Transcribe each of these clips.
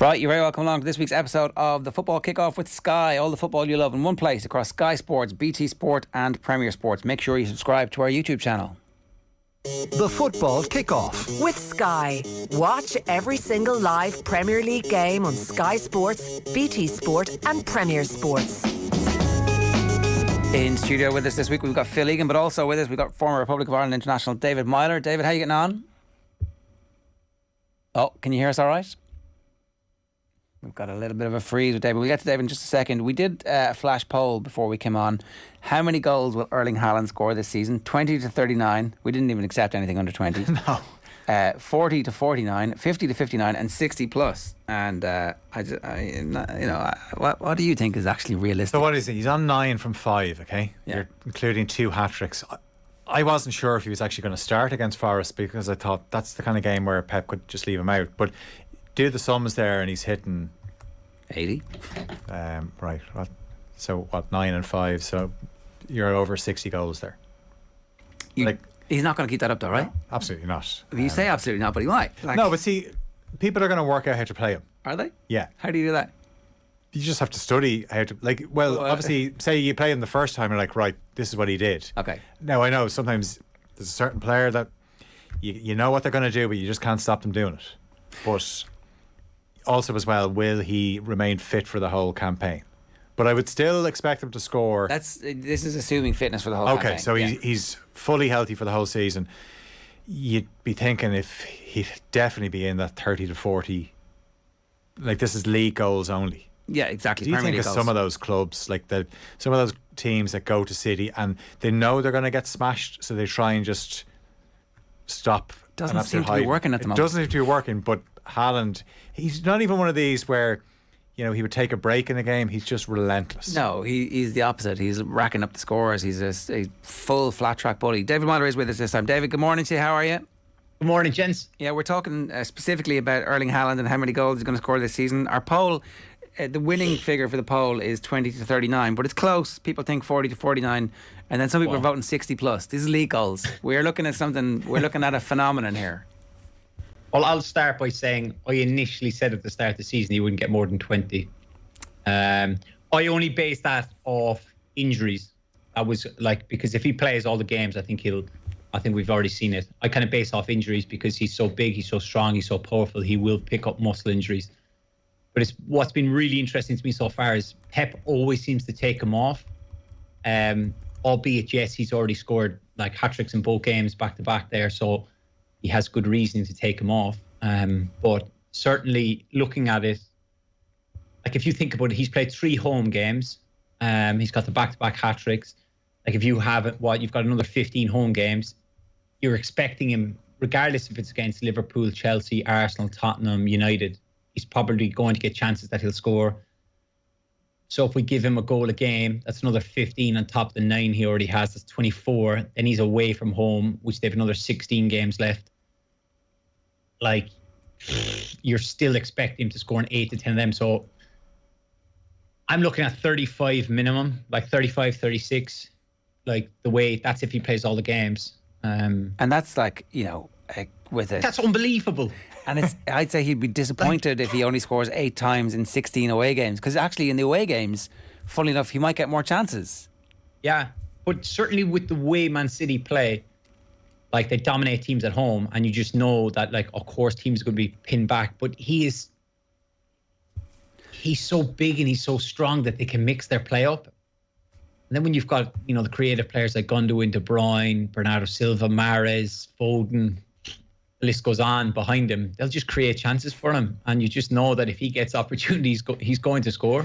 Right, you're very welcome along to this week's episode of the Football Kickoff with Sky. All the football you love in one place across Sky Sports, BT Sport and Premier Sports. Make sure you subscribe to our YouTube channel. The Football Kickoff with Sky. Watch every single live Premier League game on Sky Sports, BT Sport and Premier Sports. In studio with us this week we've got Phil Egan, but also with us we've got former Republic of Ireland international David Meyler. David, how are you getting on? Oh, can you hear us all right? We've got a little bit of a freeze with David. We'll get to David in just a second. We did a flash poll before we came on. How many goals will Erling Haaland score this season? 20 to 39. We didn't even accept anything under 20. No. 40 to 49, 50 to 59 and 60 plus. And what do you think is actually realistic? So what is it? He's on 9 from 5, okay? Yeah. You're including 2 hat-tricks. I wasn't sure if he was actually going to start against Forest because I thought that's the kind of game where Pep could just leave him out. But do the sums there and he's hitting 80. Right. So 9 and 5. So you're over 60 goals there. He's not going to keep that up though, right? No, absolutely not. You say absolutely not, but he might. No, but see, people are going to work out how to play him. Are they? Yeah. How do you do that? You just have to study how to, obviously, say you play him the first time, you're like, right, this is what he did. Okay. Now, I know sometimes there's a certain player that you know what they're going to do, but you just can't stop them doing it. But also as well, will he remain fit for the whole campaign? But I would still expect him to score. This is assuming fitness for the whole campaign. Okay, so he's fully healthy for the whole season. You'd be thinking if he'd definitely be in that 30 to 40. Like, this is league goals only. Yeah, exactly. Do you think of some of those clubs, like some of those teams that go to City and they know they're going to get smashed, so they try and just stop? Doesn't seem to be working at the moment. It doesn't seem to be working, but Haaland, he's not even one of these where, you know, he would take a break in a game. He's just relentless. No, he's the opposite. He's racking up the scores. He's a full flat track bully. David Meyler is with us this time. David, good morning to you. How are you? Good morning, gents. Yeah, we're talking specifically about Erling Haaland and how many goals he's going to score this season. Our poll, the winning figure for the poll is 20 to 39, but it's close. People think 40 to 49, and then some people are voting 60 plus. This is league goals. We're looking at something. We're looking at a phenomenon here. Well, I'll start by saying I initially said at the start of the season he wouldn't get more than 20. I only based that off injuries. I was like, because if he plays all the games, I think we've already seen it. I kind of base off injuries because he's so big, he's so strong, he's so powerful. He will pick up muscle injuries. But what's been really interesting to me so far is Pep always seems to take him off. Albeit, yes, he's already scored like hat-tricks in both games back to back there. So he has good reasoning to take him off. But certainly looking at it, like if you think about it, he's played 3 home games. He's got the back-to-back hat-tricks. Like if you have it, you've got another 15 home games. You're expecting him, regardless if it's against Liverpool, Chelsea, Arsenal, Tottenham, United, he's probably going to get chances that he'll score. So if we give him a goal a game, that's another 15 on top of the 9 he already has. That's 24. Then he's away from home, which they have another 16 games left. Like, you're still expecting him to score an 8 to 10 of them. So I'm looking at 35 minimum, like 35, 36. Like the way, that's if he plays all the games. And that's like, you know, with it. That's unbelievable. And I'd say he'd be disappointed if he only scores 8 times in 16 away games. Because actually in the away games, funnily enough, he might get more chances. Yeah, but certainly with the way Man City play, like they dominate teams at home, and you just know that, like, of course, teams are going to be pinned back. But he's so big and he's so strong that they can mix their play up. And then when you've got, you know, the creative players like Gundogan, De Bruyne, Bernardo Silva, Mahrez, Foden, the list goes on behind him, they'll just create chances for him. And you just know that if he gets opportunities, he's going to score.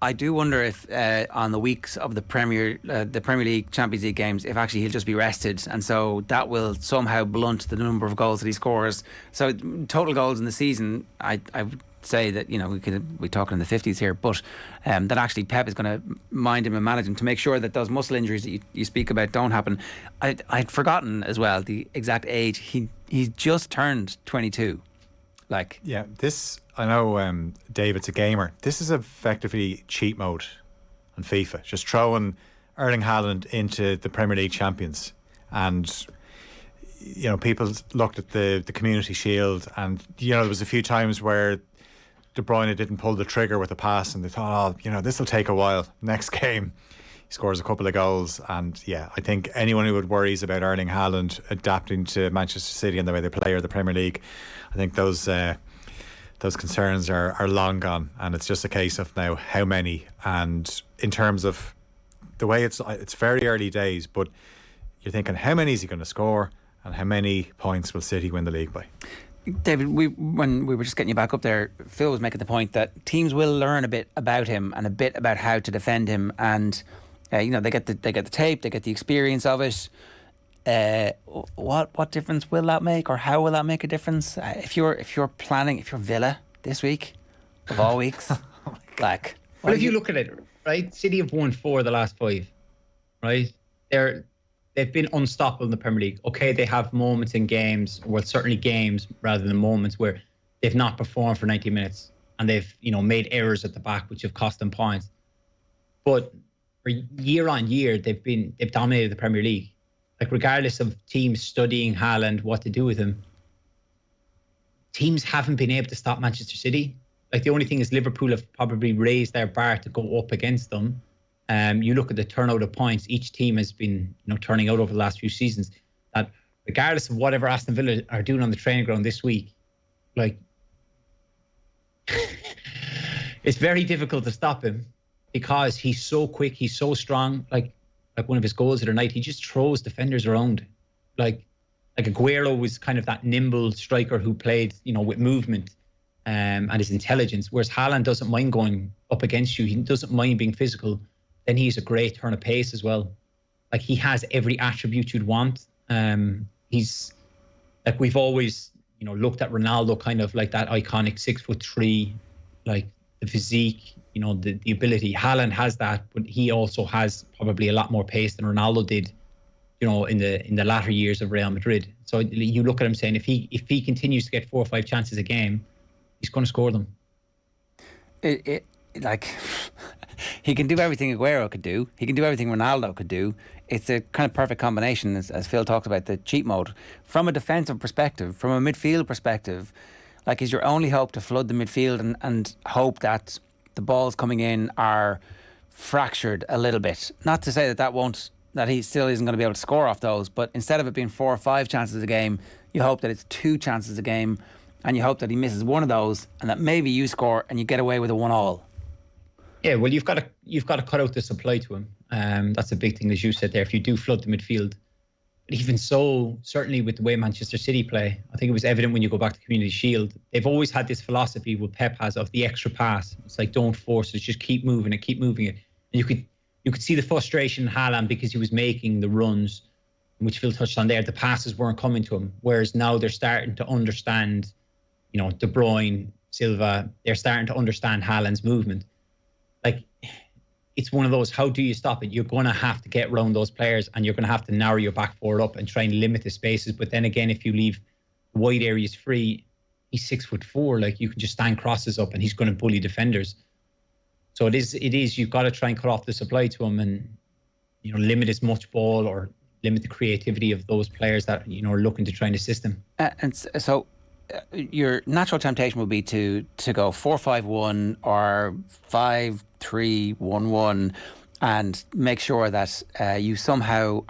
I do wonder if on the weeks of the Premier League, Champions League games, if actually he'll just be rested, and so that will somehow blunt the number of goals that he scores. So total goals in the season, I would say that, you know, we're talking in the 50s here, but that actually Pep is going to mind him and manage him to make sure that those muscle injuries that you speak about don't happen. I'd forgotten as well the exact age. He's just turned 22. Like, yeah, this, I know David's a gamer. This is effectively cheat mode on FIFA. Just throwing Erling Haaland into the Premier League champions. And, you know, people looked at the Community Shield, and, you know, there was a few times where De Bruyne didn't pull the trigger with a pass, and they thought, this will take a while. Next game, he scores a couple of goals, and I think anyone who would worries about Erling Haaland adapting to Manchester City and the way they play or the Premier League, I think those concerns are long gone, and it's just a case of now how many. And in terms of the way it's very early days, but you're thinking, how many is he going to score, and how many points will City win the league by? David, when we were just getting you back up there, Phil was making the point that teams will learn a bit about him and a bit about how to defend him, and they get the tape, they get the experience of it. What difference will that make, or how will that make a difference? If you're Villa this week, of all weeks, well, if you look at it, right, City have won 4 of the last 5, right? They've been unstoppable in the Premier League. Okay, they have moments in games, well, certainly games rather than moments where they've not performed for 90 minutes and they've, made errors at the back which have cost them points. But for year on year, they've dominated the Premier League. Like, regardless of teams studying Haaland, what to do with him, teams haven't been able to stop Manchester City. Like, the only thing is Liverpool have probably raised their bar to go up against them. You look at the turnout of points each team has been, turning out over the last few seasons. That regardless of whatever Aston Villa are doing on the training ground this week, like, it's very difficult to stop him because he's so quick, he's so strong. Like one of his goals of the night, he just throws defenders around. Like Aguero was kind of that nimble striker who played, with movement and his intelligence, whereas Haaland doesn't mind going up against you. He doesn't mind being physical. Then he's a great turn of pace as well. Like, he has every attribute you'd want. He's like, we've always, looked at Ronaldo kind of like that iconic 6'3", like the physique, the ability. Haaland has that, but he also has probably a lot more pace than Ronaldo did, in the latter years of Real Madrid. So you look at him saying, if he continues to get 4 or 5 chances a game, he's going to score them. He can do everything Aguero could do. He can do everything Ronaldo could do. It's a kind of perfect combination, as Phil talked about, the cheat mode. From a defensive perspective, from a midfield perspective, is your only hope to flood the midfield and hope that the balls coming in are fractured a little bit. Not to say that he still isn't going to be able to score off those, but instead of it being 4 or 5 chances a game, you hope that it's 2 chances a game, and you hope that he misses one of those, and that maybe you score and you get away with a 1-1. Yeah, well, you've got to cut out the supply to him. That's a big thing, as you said there. If you do flood the midfield, but even so, certainly with the way Manchester City play, I think it was evident when you go back to Community Shield. They've always had this philosophy, what Pep has, of the extra pass. It's like, don't force it, just keep moving it. And you could see the frustration in Haaland because he was making the runs, which Phil touched on there. The passes weren't coming to him, whereas now they're starting to understand, De Bruyne, Silva. They're starting to understand Haaland's movement. Like, it's one of those, how do you stop it? You're going to have to get around those players, and you're going to have to narrow your back forward up and try and limit the spaces. But then again, if you leave wide areas free, he's 6'4". Like, you can just stand crosses up and he's going to bully defenders. So it is, you've got to try and cut off the supply to him and, limit as much ball or limit the creativity of those players that, are looking to try and assist him. And so your natural temptation would be to go 4-5-1 or 5-3-1-1 and make sure that you somehow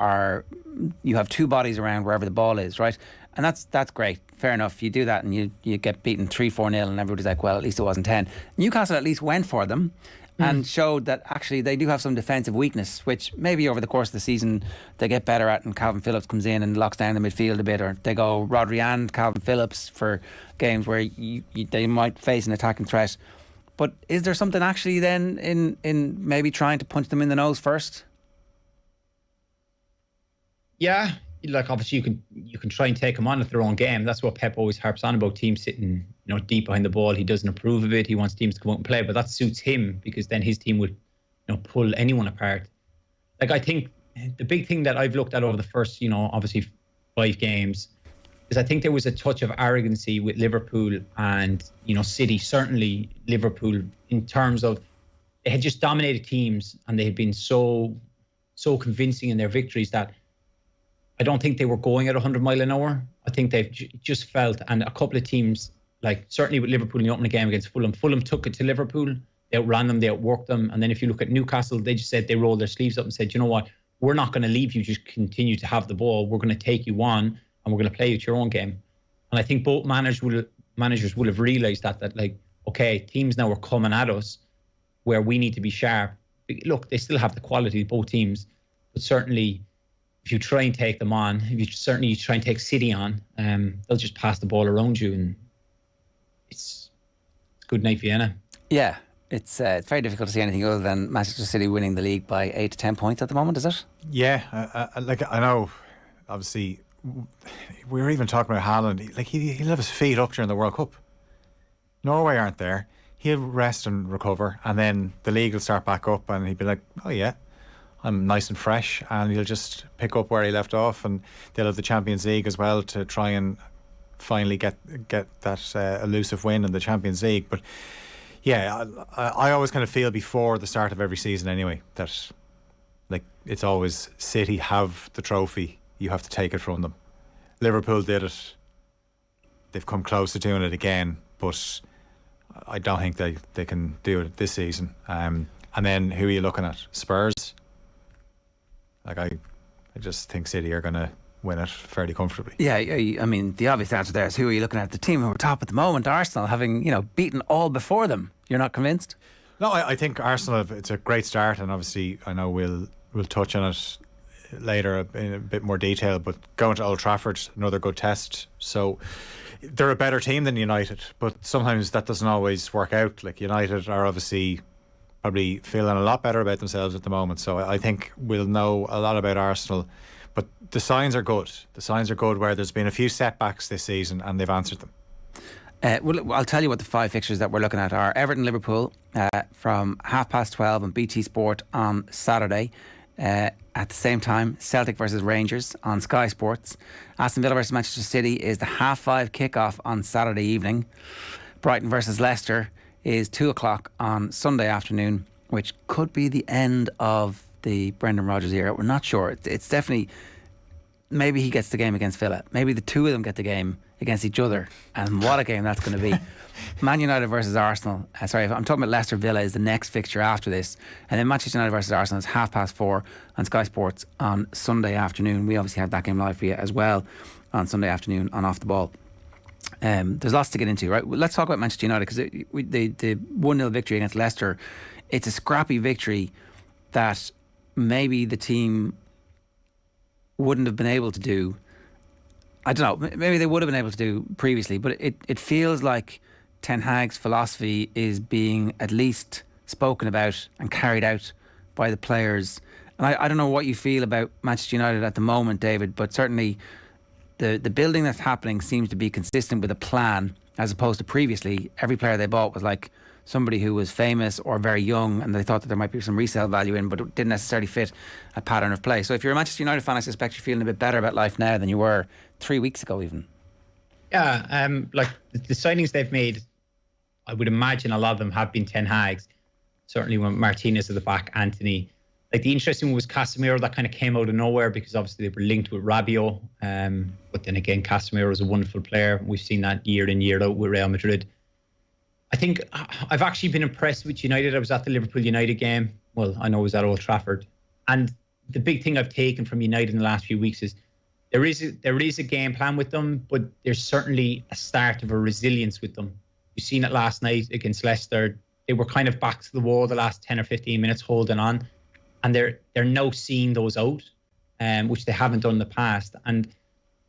you have 2 bodies around wherever the ball is, right? And that's great. Fair enough. You do that and you get beaten 3-4-0 and everybody's like, well, at least it wasn't 10. Newcastle at least went for them and showed that actually they do have some defensive weakness, which maybe over the course of the season they get better at, and Calvin Phillips comes in and locks down the midfield a bit, or they go Rodri and Calvin Phillips for games where they might face an attacking threat. But is there something actually then in maybe trying to punch them in the nose first? Yeah, like, obviously you can try and take them on at their own game. That's what Pep always harps on about, teams sitting deep behind the ball. He doesn't approve of it. He wants teams to come out and play, but that suits him because then his team would pull anyone apart. Like, I think the big thing that I've looked at over the first obviously 5 games is I think there was a touch of arrogancy with Liverpool and City. Certainly Liverpool, in terms of they had just dominated teams and they had been so convincing in their victories that I don't think they were going at 100 mile an hour. I think they've just felt, and a couple of teams like certainly with Liverpool in the opening game against Fulham. Fulham took it to Liverpool. They outran them, they outworked them. And then if you look at Newcastle, they just said they rolled their sleeves up and said, you know what, we're not going to leave you just continue to have the ball. We're going to take you on and we're going to play you to your own game. And I think both managers will have realised that like, okay, teams now are coming at us where we need to be sharp. Look, they still have the quality, both teams. But certainly, if you try and take them on, if you try and take City on, they'll just pass the ball around you. And it's good night, Vienna. Yeah. It's very difficult to see anything other than Manchester City winning the league by 8 to 10 points at the moment, is it? Yeah, like I know, obviously, we were even talking about Haaland. Like he'll have his feet up during the World Cup. Norway aren't there. He'll rest and recover, and then the league will start back up, and he'll be like, "Oh yeah, I'm nice and fresh," and he'll just pick up where he left off, and they'll have the Champions League as well to try and finally get that elusive win in the Champions League, but. Yeah, I always kind of feel before the start of every season anyway that like it's always City have the trophy, you have to take it from them. Liverpool did it. They've come close to doing it again, but I don't think they can do it this season. And then who are you looking at? Spurs? Like I just think City are going to win it fairly comfortably. Yeah, I mean, the obvious answer there is who are you looking at? The team who are top at the moment, Arsenal, having beaten all before them. You're not convinced? No, I think Arsenal, it's a great start, and obviously I know we'll touch on it later in a bit more detail, but going to Old Trafford, another good test. So they're a better team than United, but sometimes that doesn't always work out. Like United are obviously probably feeling a lot better about themselves at the moment, so I think we'll know a lot about Arsenal. But the signs are good. The signs are good where there's been a few setbacks this season and they've answered them. Well, I'll tell you what the 5 fixtures that we're looking at are. Everton, Liverpool from 12:30 on BT Sport on Saturday. At the same time, Celtic versus Rangers on Sky Sports. Aston Villa versus Manchester City is the 5:30 kickoff on Saturday evening. Brighton versus Leicester is 2 o'clock on Sunday afternoon, which could be the end of the Brendan Rodgers era. We're not sure. It's definitely, maybe he gets the game against Villa. Maybe the two of them get the game against each other, and what a game that's going to be. Man United versus Arsenal. Sorry, I'm talking about Leicester Villa is the next fixture after this, and then Manchester United versus Arsenal is 4:30 on Sky Sports on Sunday afternoon. We obviously have that game live for you as well on Sunday afternoon on Off the Ball. There's lots to get into, right? Well, let's talk about Manchester United, because the 1-0 victory against Leicester, it's a scrappy victory that maybe the team wouldn't have been able to do. I don't know, maybe they would have been able to do previously, but it feels like Ten Hag's philosophy is being at least spoken about and carried out by the players. And I don't know what you feel about Manchester United at the moment, David, but certainly the building that's happening seems to be consistent with a plan, as opposed to previously every player they bought was like somebody who was famous or very young, and they thought that there might be some resale value in, but it didn't necessarily fit a pattern of play. So if you're a Manchester United fan, I suspect you're feeling a bit better about life now than you were 3 weeks ago even. Yeah, like the signings they've made, I would imagine a lot of them have been Ten Hag's. Certainly when Martinez at the back, Anthony. Like the interesting one was Casemiro, that kind of came out of nowhere because obviously they were linked with Rabiot. But then again, Casemiro is a wonderful player. We've seen that year in, year out with Real Madrid. I think I've actually been impressed with United. I was at the Liverpool United game. Well, I know it was at Old Trafford. And the big thing I've taken from United in the last few weeks is there is a game plan with them, but there's certainly a start of a resilience with them. You've seen it last night against Leicester. They were kind of back to the wall the last 10 or 15 minutes holding on. And they're now seeing those out, which they haven't done in the past. And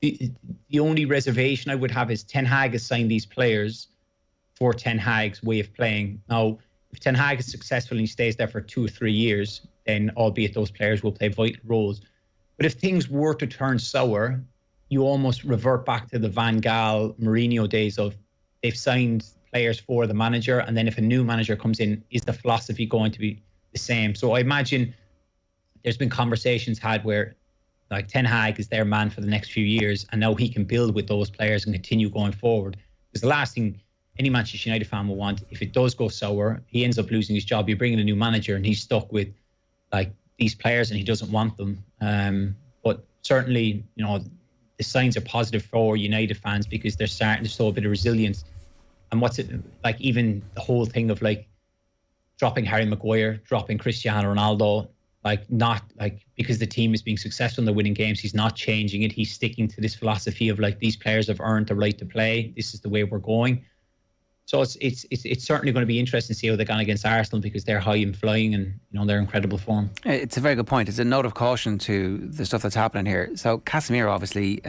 the only reservation I would have is Ten Hag has signed these players for Ten Hag's way of playing. Now, if Ten Hag is successful and he stays there for 2 or 3 years, then albeit those players will play vital roles. But if things were to turn sour, you almost revert back to the Van Gaal, Mourinho days of they've signed players for the manager, and then if a new manager comes in, is the philosophy going to be the same? So I imagine there's been conversations had where like Ten Hag is their man for the next few years, and now he can build with those players and continue going forward. Because the last thing any Manchester United fan will want, if it does go sour, he ends up losing his job, you bring in a new manager and he's stuck with like these players and he doesn't want them. But certainly, the signs are positive for United fans because they're starting to show a bit of resilience. And what's it like? Even the whole thing of like dropping Harry Maguire, dropping Cristiano Ronaldo, like not like because the team is being successful in the winning games, he's not changing it. He's sticking to this philosophy of like, these players have earned the right to play. This is the way we're going. So it's certainly going to be interesting to see how they're going against Arsenal, because they're high and flying and they're in incredible form. It's a very good point. It's a note of caution to the stuff that's happening here. So Casemiro, obviously,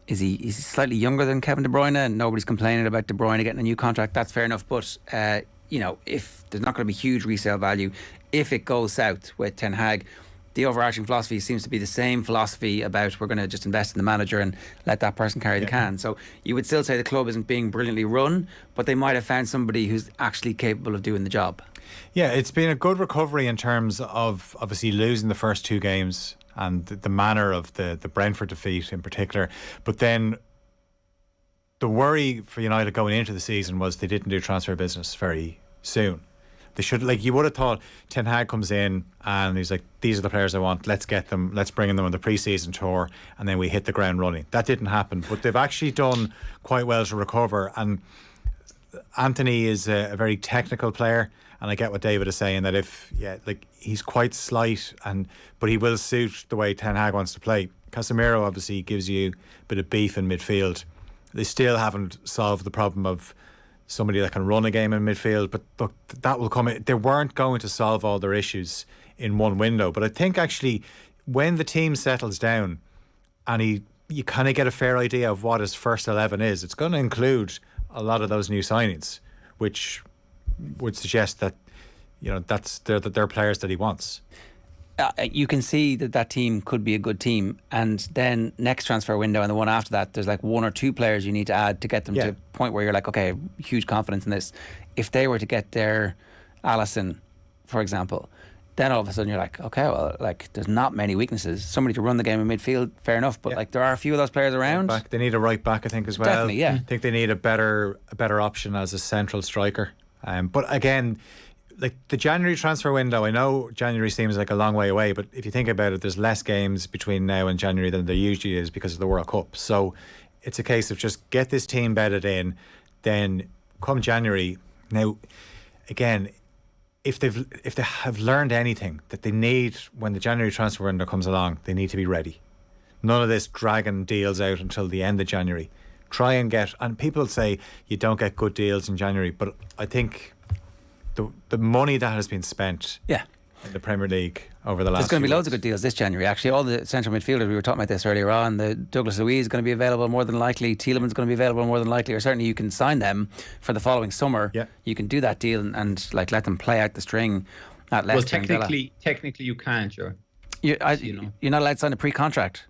he's slightly younger than Kevin De Bruyne, and nobody's complaining about De Bruyne getting a new contract. That's fair enough. But if there's not going to be huge resale value, if it goes south with Ten Hag, the overarching philosophy seems to be the same philosophy about we're going to just invest in the manager and let that person carry the can. So you would still say the club isn't being brilliantly run, but they might have found somebody who's actually capable of doing the job. Yeah, it's been a good recovery in terms of obviously losing the first 2 games and the manner of the Brentford defeat in particular. But then the worry for United going into the season was they didn't do transfer business very soon. They should, like, you would have thought Ten Hag comes in and he's like, these are the players I want, let's get them, let's bring them on the pre-season tour, and then we hit the ground running. That didn't happen, but they've actually done quite well to recover. And Anthony is a very technical player, and I get what David is saying, that he's quite slight, but he will suit the way Ten Hag wants to play. Casemiro obviously gives you a bit of beef in midfield. They still haven't solved the problem of somebody that can run a game in midfield, but look, that will come. They weren't going to solve all their issues in one window, but I think actually when the team settles down and you kind of get a fair idea of what his first 11 is, it's going to include a lot of those new signings, which would suggest that they're players that he wants. You can see that team could be a good team, and then next transfer window and the one after that, there's like 1 or 2 players you need to add to get them to a point where you're like, okay, huge confidence in this. If they were to get their Alisson, for example, then all of a sudden you're like, okay, well, like, there's not many weaknesses. Somebody to run the game in midfield, fair enough, but like, there are a few of those players around. They need a right back, I think, as well. Definitely, yeah. I think they need a better option as a central striker. But again, like the January transfer window, I know January seems like a long way away, but if you think about it, there's less games between now and January than there usually is because of the World Cup. So it's a case of just get this team bedded in, then come January. Now, again, if they have learned anything that they need when the January transfer window comes along, they need to be ready. None of this dragging deals out until the end of January. Try and and people say you don't get good deals in January, but I think the money that has been spent in the Premier League over the last There's going to be loads of good deals this January. Actually, all the central midfielders, we were talking about this earlier on, the Douglas Luiz is going to be available more than likely, Tielemans is going to be available more than likely, or certainly you can sign them for the following summer. You can do that deal and like let them play out the string at Leicester. Well, technically you can't, sure. You're not allowed to sign a pre-contract.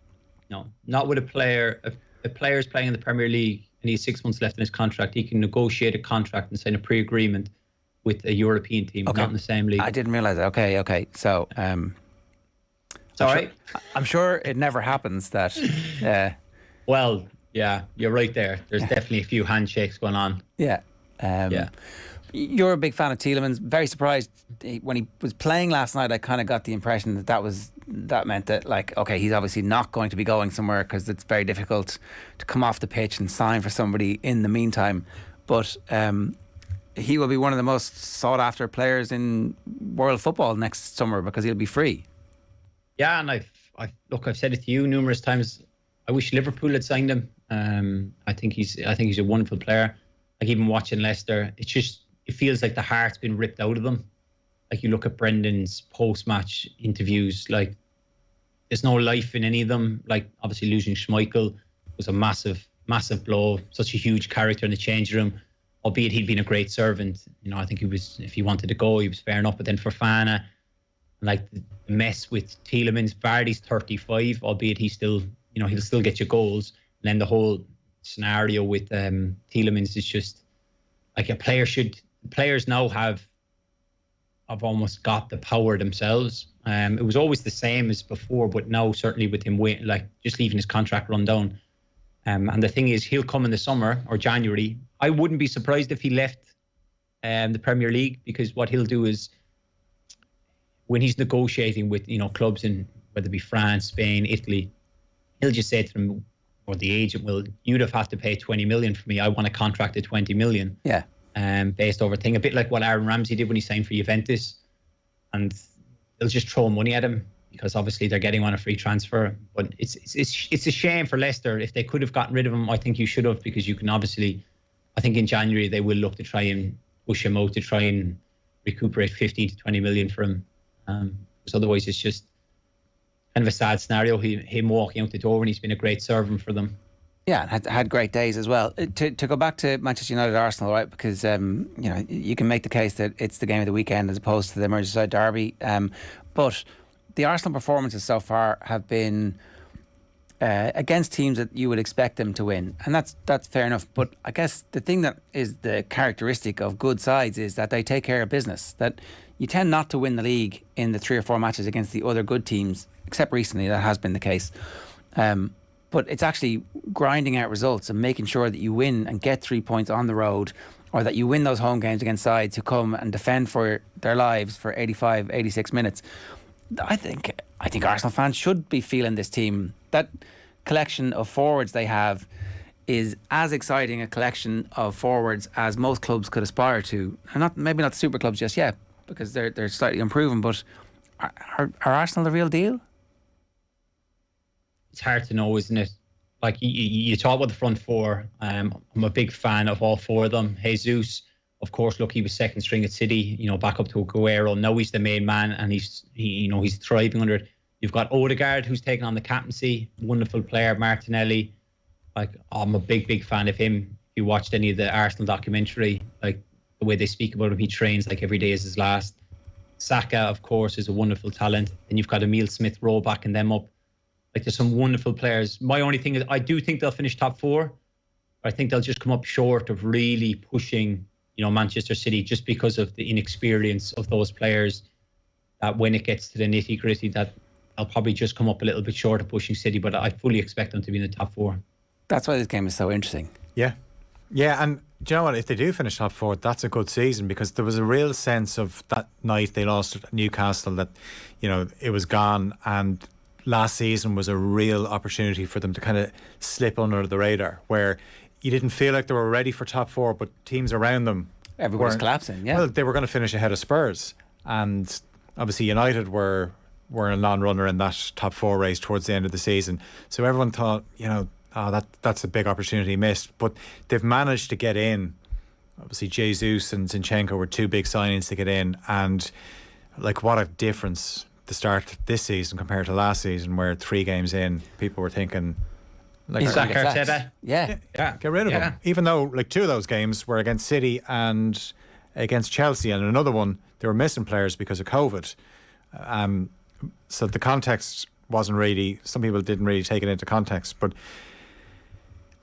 No, not with a player. If a player's playing in the Premier League and he has 6 months left in his contract, he can negotiate a contract and sign a pre-agreement with a European team, not in the same league. I didn't realise that. Okay. So, sorry. I'm sure it never happens that. Well, yeah, you're right there. There's definitely a few handshakes going on. Yeah. You're a big fan of Tielemans. Very surprised when he was playing last night. I kind of got the impression that meant that, like, okay, he's obviously not going to be going somewhere because it's very difficult to come off the pitch and sign for somebody in the meantime. But he will be one of the most sought after players in world football next summer because he'll be free. Yeah, and I've said it to you numerous times. I wish Liverpool had signed him. I think he's a wonderful player. Like, even watching Leicester, it feels like the heart's been ripped out of them. Like, you look at Brendan's post-match interviews, like, there's no life in any of them. Like, obviously losing Schmeichel was a massive, massive blow. Such a huge character in the changing room. Albeit he'd been a great servant. I think if he wanted to go, he was fair enough. But then Fofana, like the mess with Tielemans, Vardy's 35, albeit he's still, he'll still get you goals. And then the whole scenario with Tielemans is just like players now have almost got the power themselves. It was always the same as before, but now certainly with him like just leaving his contract run down. And the thing is, he'll come in the summer or January. I wouldn't be surprised if he left the Premier League, because what he'll do is, when he's negotiating with clubs in whether it be France, Spain, Italy, he'll just say to them, or the agent will, you'd have to pay 20 million for me. I want a contract at 20 million. Yeah. Based over thing, a bit like what Aaron Ramsey did when he signed for Juventus, and they'll just throw money at him because obviously they're getting on a free transfer. But it's a shame for Leicester. If they could have gotten rid of him, I think you should have, because you can obviously, I think in January they will look to try and push him out to try and recuperate 15 to 20 million for him. Because otherwise it's just kind of a sad scenario. Him walking out the door, and he's been a great servant for them. Yeah, had great days as well. To go back to Manchester United Arsenal, right? Because you can make the case that it's the game of the weekend as opposed to the Merseyside derby. But the Arsenal performances so far have been against teams that you would expect them to win, and that's fair enough. But I guess the thing that is the characteristic of good sides is that they take care of business. That you tend not to win the league in the 3 or 4 matches against the other good teams, except recently that has been the case. But it's actually grinding out results and making sure that you win and get 3 points on the road, or that you win those home games against sides who come and defend for their lives for 85, 86 minutes. I think Arsenal fans should be feeling this team. That collection of forwards they have is as exciting a collection of forwards as most clubs could aspire to. And maybe not the super clubs just yet, because they're slightly improving, but are Arsenal the real deal? It's hard to know, isn't it? Like you talk about the front four. I'm a big fan of all 4 of them. Jesus, of course, look, he was second string at City, back up to Aguero. Now he's the main man, and he's thriving under it. You've got Odegaard, who's taken on the captaincy. Wonderful player. Martinelli, I'm a big fan of him. If you watched any of the Arsenal documentary, like the way they speak about him, he trains like every day is his last. Saka, of course, is a wonderful talent. And you've got Emile Smith-Rowe backing them up. Like, there's some wonderful players. My only thing is, I do think they'll finish top 4. I think they'll just come up short of really pushing, Manchester City, just because of the inexperience of those players. That when it gets to the nitty gritty, that they'll probably just come up a little bit short of pushing City. But I fully expect them to be in the top 4. That's why this game is so interesting. Yeah. And do you know what? If they do finish top 4, that's a good season, because there was a real sense of that night they lost at Newcastle that, it was gone, and last season was a real opportunity for them to kind of slip under the radar, where you didn't feel like they were ready for top 4, but teams around them, everybody's collapsing. Yeah, well, they were going to finish ahead of Spurs, and obviously United were a non-runner in that top 4 race towards the end of the season. So everyone thought, that's a big opportunity missed, but they've managed to get in. Obviously Jesus and Zinchenko were 2 big signings to get in, and like, what a difference the start this season compared to last season, where 3 games in, people were thinking, like, he's got Arteta. Yeah, get rid of him. Even though, like, 2 of those games were against City and against Chelsea, and another one they were missing players because of COVID. So the context wasn't really, some people didn't really take it into context. But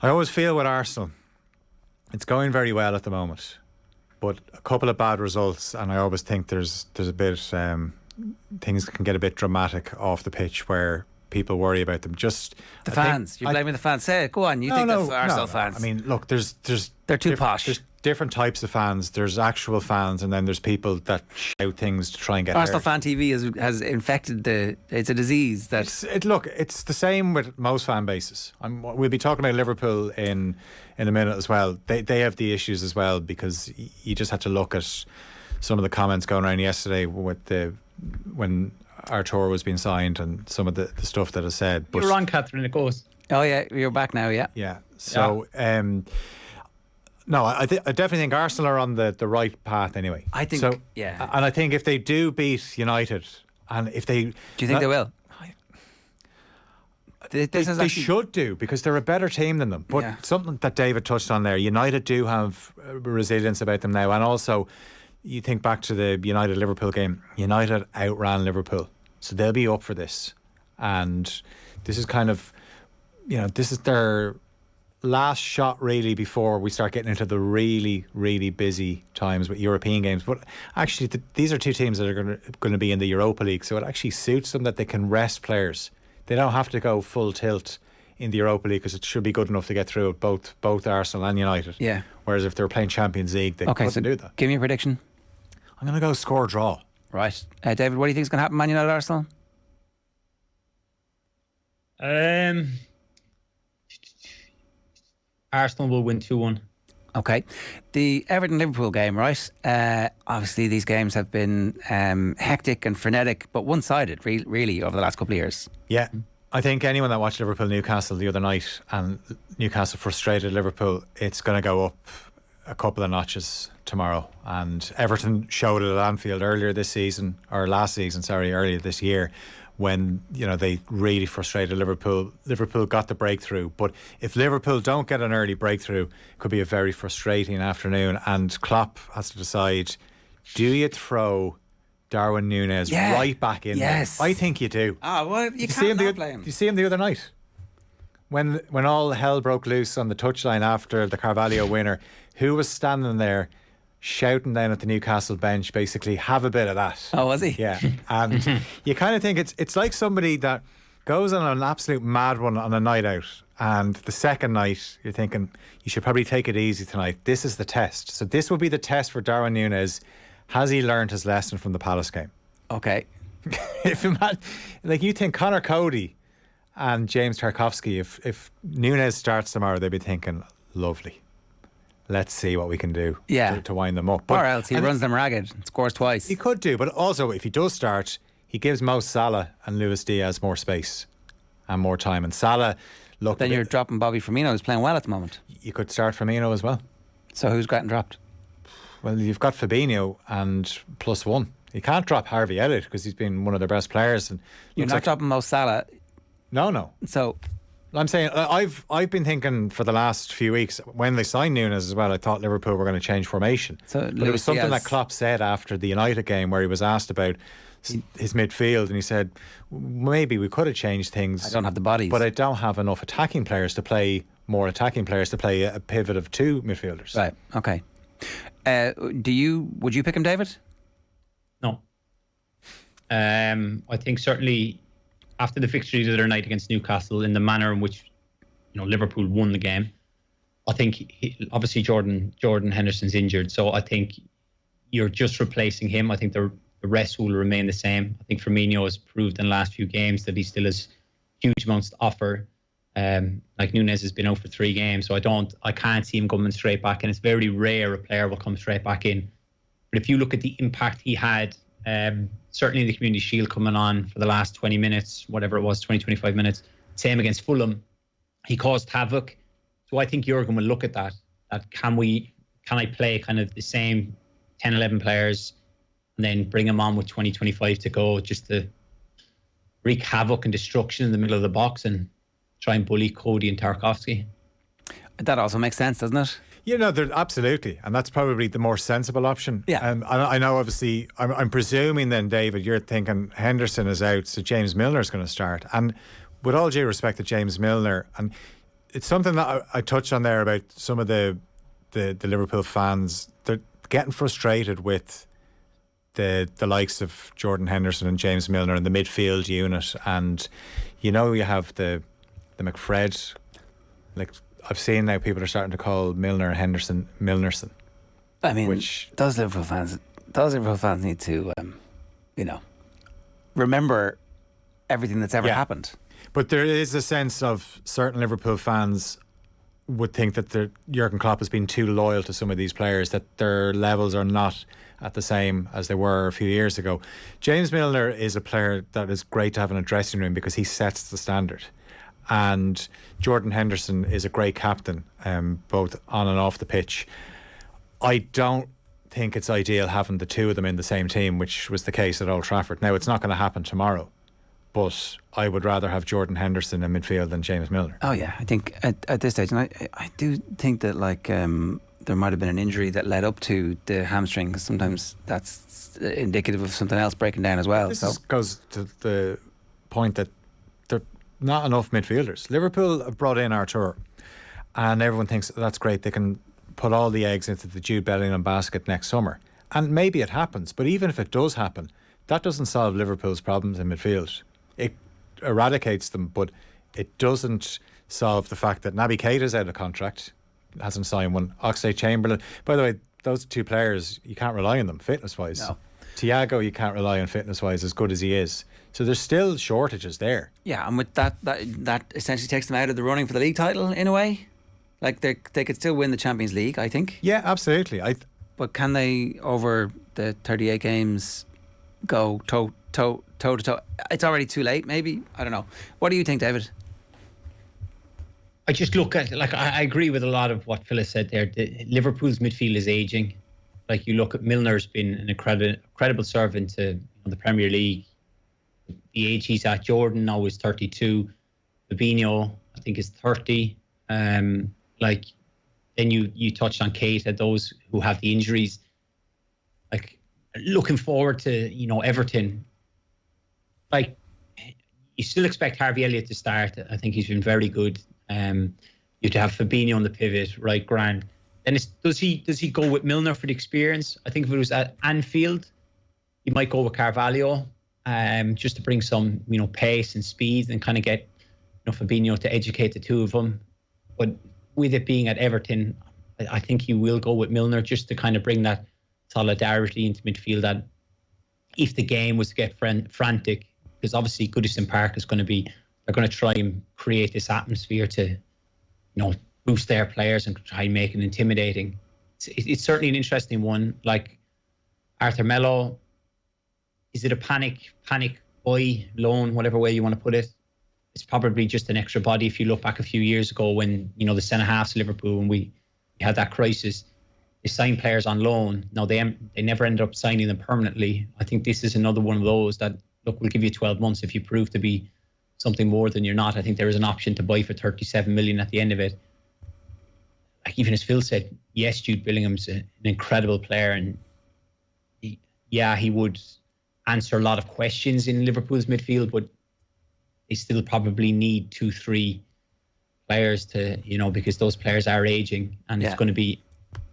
I always feel with Arsenal, it's going very well at the moment, but a couple of bad results, and I always think there's a bit things can get a bit dramatic off the pitch where people worry about them. Just the fans. You're blaming the fans. Say it. Go on. You think the Arsenal fans? I mean, look, they're too posh. There's different types of fans. There's actual fans, and then there's people that shout things to try and get Arsenal heard. fan TV has infected it's a disease that. It's the same with most fan bases. We'll be talking about Liverpool in a minute as well. They have the issues as well, because you just had to look at some of the comments going around yesterday when Artur was being signed, and some of the stuff that is said. But you're on, Catherine, it goes. Oh yeah, you're back now. Yeah. So no, I definitely think Arsenal are on the right path anyway. I think so. Yeah, and I think if they do beat United, and if they, do you think they will? They should do, because they're a better team than them. But something that David touched on there, United do have resilience about them now, and also, you think back to the United-Liverpool game, United outran Liverpool. So they'll be up for this. And this is kind of, this is their last shot really before we start getting into the really, really busy times with European games. But actually, these are 2 teams that are going to be in the Europa League. So it actually suits them that they can rest players. They don't have to go full tilt in the Europa League, because it should be good enough to get through it, both Arsenal and United. Yeah. Whereas if they were playing Champions League, they couldn't do that. Give me a prediction. I'm going to go score draw. Right. David, what do you think is going to happen, Man United Arsenal? Arsenal will win 2-1. Okay. The Everton-Liverpool game, right? Obviously, these games have been hectic and frenetic, but one-sided, really, over the last couple of years. Yeah. I think anyone that watched Liverpool-Newcastle the other night and Newcastle frustrated Liverpool, it's going to go up a couple of notches tomorrow. And Everton showed it at Anfield earlier this year, when they really frustrated Liverpool. Liverpool got the breakthrough, but if Liverpool don't get an early breakthrough, it could be a very frustrating afternoon. And Klopp has to decide: do you throw Darwin Núñez right back in there? I think you do. You can't not play him. Did you see him the other night? When all hell broke loose on the touchline after the Carvalho winner, who was standing there shouting down at the Newcastle bench, basically, have a bit of that. Oh, was he? Yeah. And you kind of think it's like somebody that goes on an absolute mad one on a night out, and the second night you're thinking, you should probably take it easy tonight. This is the test. So this will be the test for Darwin Núñez. Has he learned his lesson from the Palace game? Okay. You think Conor Cody and James Tarkowski, if Núñez starts tomorrow, they'd be thinking, lovely. Let's see what we can do to wind them up. Or else he runs them ragged and scores twice. He could do, but also if he does start, he gives Mo Salah and Luis Diaz more space and more time. And Salah, look... Then you're dropping Bobby Firmino, who's playing well at the moment. You could start Firmino as well. So who's getting dropped? Well, you've got Fabinho and +1. You can't drop Harvey Elliott because he's been one of their best players. And you're not dropping Mo Salah. No. So... I'm saying I've been thinking for the last few weeks, when they signed Núñez as well, I thought Liverpool were going to change formation. But it was something that Klopp said after the United game, where he was asked about his midfield, and he said, maybe we could have changed things. I don't have the bodies, but I don't have enough attacking players to play a pivot of 2 midfielders. Right. Okay. Would you pick him, David? No. I think certainly after the fixture the other night against Newcastle, in the manner in which Liverpool won the game, I think obviously Jordan Henderson's injured, so I think you're just replacing him. I think the rest will remain the same. I think Firmino has proved in the last few games that he still has huge amounts to offer. Like Núñez has been out for 3 games, so I can't see him coming straight back, and it's very rare a player will come straight back in. But if you look at the impact he had, certainly the Community Shield coming on for the last 20 minutes, whatever it was, 25 minutes. Same against Fulham. He caused havoc. So I think Jurgen will look at that can I play kind of the same 10, 11 players and then bring them on with 20, 25 to go, just to wreak havoc and destruction in the middle of the box and try and bully Cody and Tarkowski. That also makes sense, doesn't it? Absolutely, and that's probably the more sensible option. Yeah. I know, obviously, I'm presuming then, David, you're thinking Henderson is out, so James Milner is going to start. And with all due respect to James Milner, and it's something that I touched on there about some of the Liverpool fans, they're getting frustrated with the likes of Jordan Henderson and James Milner and the midfield unit. And you have the McFred, like, I've seen now people are starting to call Milner and Henderson Milnerson. I mean, those Liverpool fans need to, remember everything that's ever happened. But there is a sense of certain Liverpool fans would think that Jurgen Klopp has been too loyal to some of these players, that their levels are not at the same as they were a few years ago. James Milner is a player that is great to have in a dressing room because he sets the standard. And Jordan Henderson is a great captain, both on and off the pitch. I don't think it's ideal having the 2 of them in the same team, which was the case at Old Trafford. Now, it's not going to happen tomorrow, but I would rather have Jordan Henderson in midfield than James Milner. Oh yeah, I think at this stage, and I do think that there might have been an injury that led up to the hamstring, because sometimes that's indicative of something else breaking down as well. This goes to the point that not enough midfielders. Liverpool have brought in Artur, and everyone thinks that's great. They can put all the eggs into the Jude Bellingham basket next summer, and maybe it happens. But even if it does happen, that doesn't solve Liverpool's problems in midfield. It eradicates them, but it doesn't solve the fact that Naby Keita's out of contract, hasn't signed one. Oxlade-Chamberlain. By the way, those 2 players, you can't rely on them fitness-wise. No. Thiago, you can't rely on fitness-wise, as good as he is. So there's still shortages there. Yeah, and with that essentially takes them out of the running for the league title in a way. Like they could still win the Champions League, I think. Yeah, absolutely. But can they, over the 38 games, go toe to toe? It's already too late, maybe. I don't know. What do you think, David? I just look at, like, I agree with a lot of what Phil said there. Liverpool's midfield is aging. Like, you look at Milner's been an incredible servant to the Premier League. The age he's at, Jordan now is 32. Fabinho, I think, is 30. Like, then you touched on Keita, those who have the injuries. Like, looking forward to, Everton. Like, you still expect Harvey Elliott to start. I think he's been very good. You to have Fabinho on the pivot, right, grand. Then does he go with Milner for the experience? I think if it was at Anfield, he might go with Carvalho, just to bring some, pace and speed and kind of get, Fabinho to educate the two of them. But with it being at Everton, I think he will go with Milner just to kind of bring that solidarity into midfield. That if the game was to get frantic, because obviously Goodison Park is going to be. They're going to try and create this atmosphere to, boost their players and try and make it intimidating. It's certainly an interesting one. Like Arthur Melo, is it a panic buy, loan, whatever way you want to put it? It's probably just an extra body. If you look back a few years ago when, the centre halves of Liverpool, when we had that crisis, they signed players on loan. Now, they never ended up signing them permanently. I think this is another one of those that, look, we'll give you 12 months if you prove to be something more than you're not. I think there is an option to buy for 37 million at the end of it. Like, even as Phil said, yes, Jude Bellingham's an incredible player, and he would answer a lot of questions in Liverpool's midfield, but they still probably need 2-3 players to, because those players are aging, and it's going to be,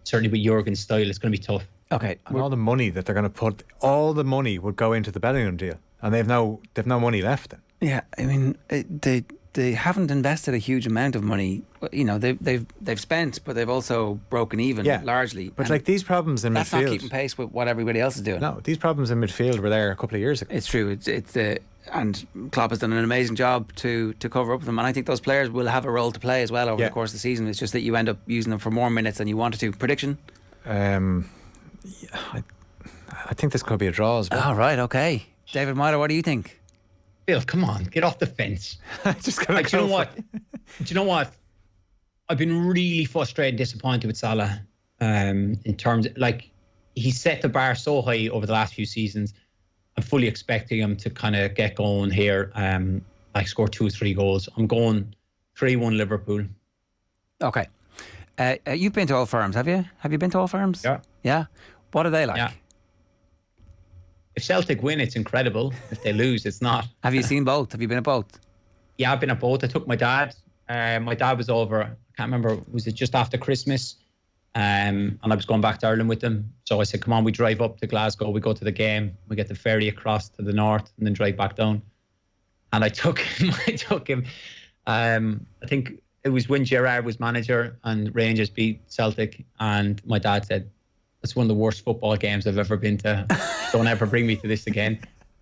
certainly with Jurgen's style, it's going to be tough. Okay. And all the money that they're going to put, all the money would go into the Bellingham deal, and they've no money left then. Yeah, I mean, they haven't invested a huge amount of money. They've spent, but they've also broken even largely. But like these problems in that's midfield, not keeping pace with what everybody else is doing. No, these problems in midfield were there a couple of years ago. It's true. And Klopp has done an amazing job to cover up with them. And I think those players will have a role to play as well over the course of the season. It's just that you end up using them for more minutes than you wanted to. Prediction? I think this could be a draw as well. Oh, right, okay. David Meyler, what do you think? Bill, come on, get off the fence. Just gonna go do you know what? I've been really frustrated and disappointed with Salah in terms of, like, he set the bar so high over the last few seasons. I'm fully expecting him to kind of get going here, like score 2 or 3 goals. I'm going 3-1 Liverpool. Okay. You've been to Old Firms, have you? Have you been to Old Firms? Yeah. Yeah? What are they like? Yeah. If Celtic win, it's incredible. If they lose, it's not. Have you seen both? Have you been at both? Yeah, I've been at both. I took my dad. My dad was over, I can't remember, was it just after Christmas? And I was going back to Ireland with them. So I said, come on, we drive up to Glasgow, we go to the game, we get the ferry across to the north and then drive back down. And I took him. I think it was when Gerrard was manager and Rangers beat Celtic. And my dad said, it's one of the worst football games I've ever been to. Don't ever bring me to this again.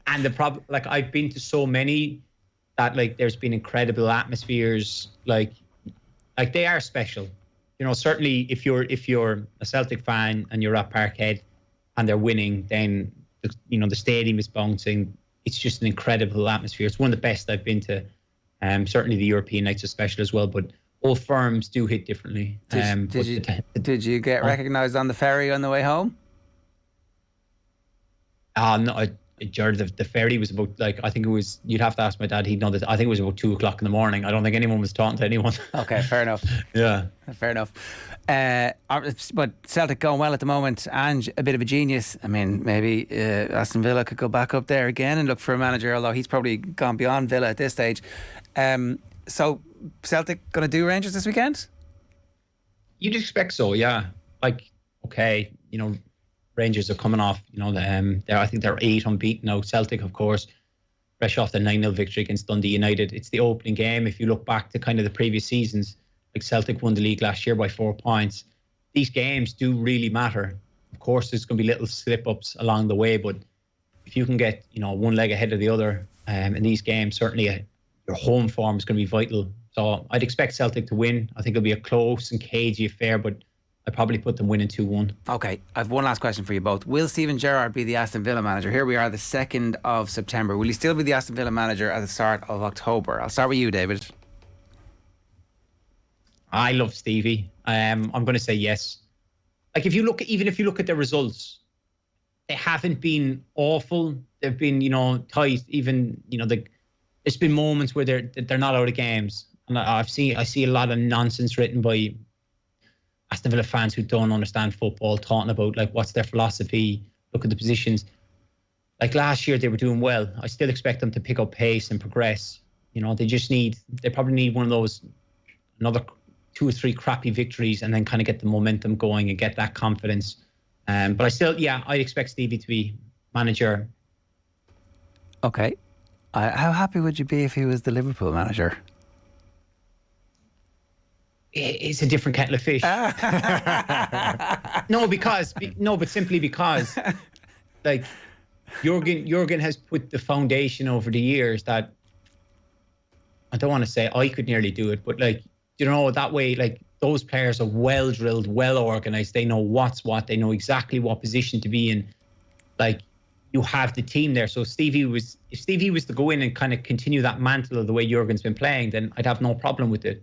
And the problem, like, I've been to so many that, like, there's been incredible atmospheres. Like they are special. Certainly if you're a Celtic fan and you're at Parkhead and they're winning, then the stadium is bouncing. It's just an incredible atmosphere. It's one of the best I've been to. Certainly the European nights are special as well, but all firms do hit differently. Did you get recognised on the ferry on the way home? No, Jared, the ferry was about, like, I think it was, you'd have to ask my dad, he'd know that. I think it was about 2:00 in the morning. I don't think anyone was talking to anyone. Okay, fair enough. Yeah. Fair enough. But Celtic going well at the moment, and a bit of a genius. I mean, maybe Aston Villa could go back up there again and look for a manager, although he's probably gone beyond Villa at this stage. So Celtic going to do Rangers this weekend? You'd expect so, yeah. Like, okay, Rangers are coming off, I think they're 8 unbeaten now. Celtic, of course, fresh off the 9-0 victory against Dundee United. It's the opening game. If you look back to kind of the previous seasons, like Celtic won the league last year by 4 points. These games do really matter. Of course, there's going to be little slip-ups along the way, but if you can get, one leg ahead of the other in these games, certainly your home form is going to be vital So I'd expect Celtic to win. I think it'll be a close and cagey affair, but I'd probably put them winning 2-1. Okay, I have one last question for you both. Will Steven Gerrard be the Aston Villa manager? Here we are, the 2nd of September. Will he still be the Aston Villa manager at the start of October? I'll start with you, David. I love Stevie. I'm going to say yes. Like even if you look at the results, they haven't been awful. They've been, tight. Even, there's been moments where they're not out of games, and I see a lot of nonsense written by Aston Villa fans who don't understand football, talking about like what's their philosophy. Look at the positions. Like last year, they were doing well. I still expect them to pick up pace and progress. They probably need one of those, another 2 or 3 crappy victories, and then kind of get the momentum going and get that confidence. But I expect Stevie to be manager. Okay. How happy would you be if he was the Liverpool manager? It's a different kettle of fish. But simply because, like, Jurgen has put the foundation over the years that, I don't want to say I could nearly do it, but like, that way, like, those players are well drilled, well organized. They know what's what. They know exactly what position to be in. Like, you have the team there. So if Stevie was to go in and kind of continue that mantle of the way Jurgen's been playing, then I'd have no problem with it.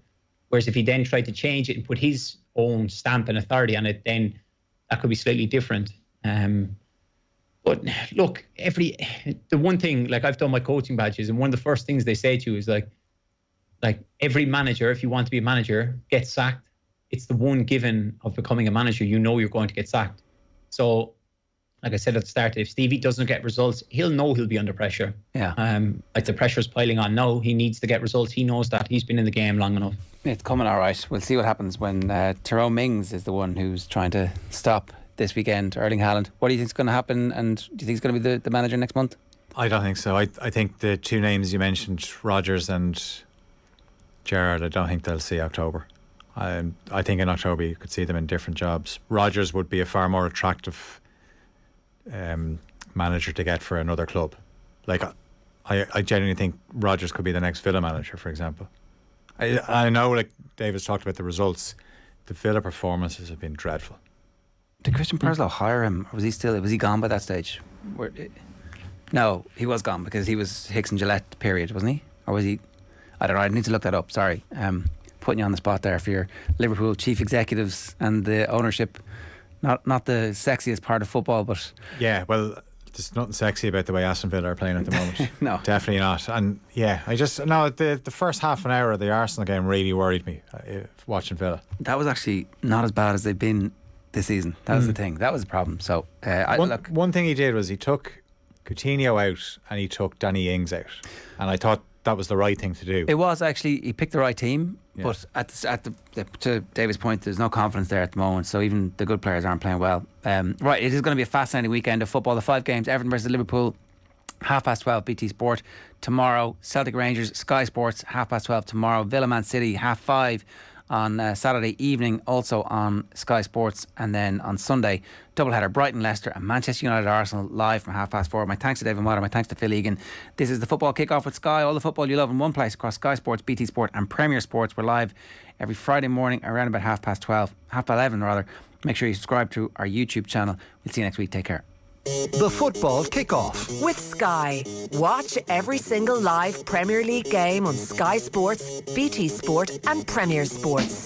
Whereas if he then tried to change it and put his own stamp and authority on it, then that could be slightly different. But look, the one thing, like, I've done my coaching badges, and one of the first things they say to you is like every manager, if you want to be a manager, gets sacked. It's the one given of becoming a manager. You're going to get sacked. So, like I said at the start, if Stevie doesn't get results, he'll know he'll be under pressure. Yeah. Like, the pressure's piling on now. He needs to get results. He knows that. He's been in the game long enough. It's coming all right. We'll see what happens when Tyrone Mings is the one who's trying to stop this weekend Erling Haaland. What do you think is going to happen, and do you think he's going to be the manager next month? I don't think so. I think the 2 names you mentioned, Rodgers and Gerrard, I don't think they'll see October. I think in October you could see them in different jobs. Rodgers would be a far more attractive manager to get for another club. Like, I genuinely think Rodgers could be the next Villa manager, for example. I know, like David's talked about the results, the Villa performances have been dreadful. Did Christian Perslow hire him, or was he gone by that stage? No, he was gone because he was Hicks and Gillette period, wasn't he? Or was he? I don't know, I need to look that up, sorry. Putting you on the spot there for your Liverpool chief executives and the ownership. Not the sexiest part of football, but... Yeah, well, there's nothing sexy about the way Aston Villa are playing at the moment. No. Definitely not. And yeah, the first half an hour of the Arsenal game really worried me watching Villa. That was actually not as bad as they've been this season. That was the thing. That was the problem. So, one thing he did was he took Coutinho out and he took Danny Ings out. And I thought that was the right thing to do. It was actually, he picked the right team, yeah. But to David's point, there's no confidence there at the moment, so even the good players aren't playing well. Right, it is going to be a fascinating weekend of football. The 5 games: Everton versus Liverpool, 12:30 BT Sport tomorrow. Celtic Rangers, Sky Sports, 12:30 tomorrow. Villa Man City, 5:30 on Saturday evening, also on Sky Sports. And then on Sunday, doubleheader: Brighton, Leicester, and Manchester United, Arsenal, live from 4:30. My thanks to David Meyler, my thanks to Phil Egan. This is the football kickoff with Sky. All the football you love in one place across Sky Sports, BT Sport, and Premier Sports. We're live every Friday morning around about 11:30 rather. Make sure you subscribe to our YouTube channel. We'll see you next week. Take care. The football kickoff. With Sky. Watch every single live Premier League game on Sky Sports, BT Sport, and Premier Sports.